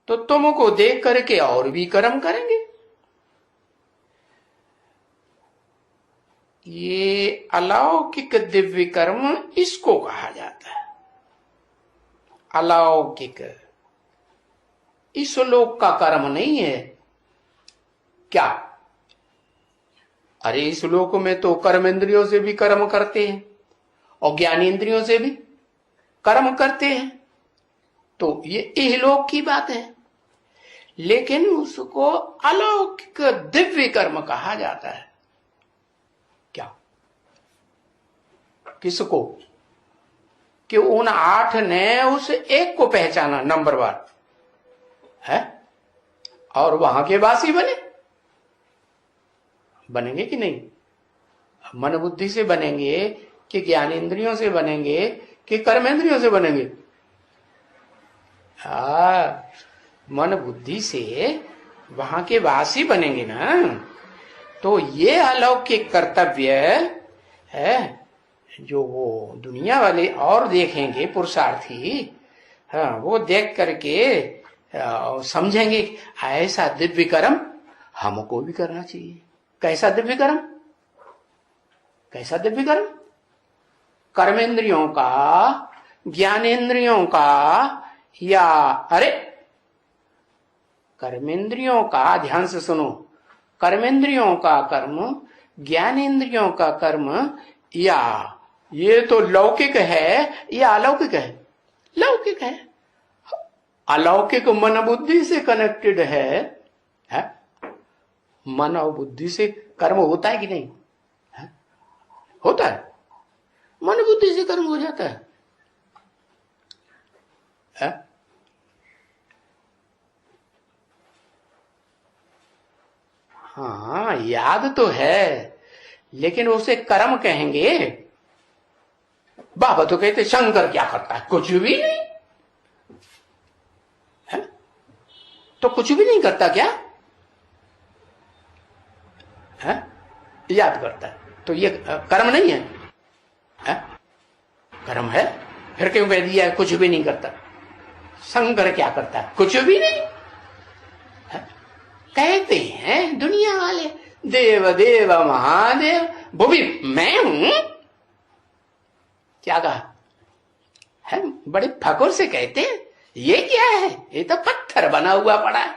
तो तुमको देख करके और भी कर्म करेंगे। ये अलौकिक दिव्य कर्म इसको कहा जाता है। अलौकिक इस लोक का कर्म नहीं है क्या? अरे इस लोक में तो कर्मेंद्रियों से भी कर्म करते हैं और ज्ञानेंद्रियों से भी कर्म करते हैं, तो ये इहलोक की बात है। लेकिन उसको अलौकिक दिव्य कर्म कहा जाता है। क्या? किसको? कि उन 8 ने उस एक को पहचाना नंबरवार है और वहां के वासी बनेंगे कि नहीं? मन बुद्धि से बनेंगे कि ज्ञानेंद्रियों से बनेंगे कि कर्मेंद्रियों से बनेंगे? मन बुद्धि से वहां के वासी बनेंगे ना। तो ये अलौकिक कर्तव्य है जो वो दुनिया वाले और देखेंगे पुरुषार्थी, हाँ, वो देख करके समझेंगे ऐसा दिव्य कर्म हमको भी करना चाहिए। कैसा दिव्य कर्म? कैसा दिव्य कर्म? कर्मेंद्रियों का, ज्ञानेंद्रियों का, या अरे कर्मेंद्रियों का, ध्यान से सुनो, कर्मेंद्रियों का कर्म, ज्ञानेंद्रियों का कर्म, या ये तो लौकिक है या अलौकिक है? लौकिक है। अलौकिक मन बुद्धि से कनेक्टेड है? मन और बुद्धि से कर्म होता है कि नहीं? है? होता है। मन बुद्धि से कर्म हो जाता है। हाँ, याद तो है, लेकिन उसे कर्म कहेंगे। बाबा तो कहते शंकर क्या करता है? कुछ भी नहीं है? तो कुछ भी नहीं करता क्या है? याद करता है, तो ये कर्म नहीं है? कर्म है। फिर क्यों कह दिया कुछ भी नहीं करता? शंकर क्या करता है? कुछ भी नहीं है? कहते हैं दुनिया वाले देव देव महादेव, वो भी मैं हूं। क्या कहा है? बड़े फकुर से कहते हैं ये क्या है? ये तो पत्थर बना हुआ पड़ा है।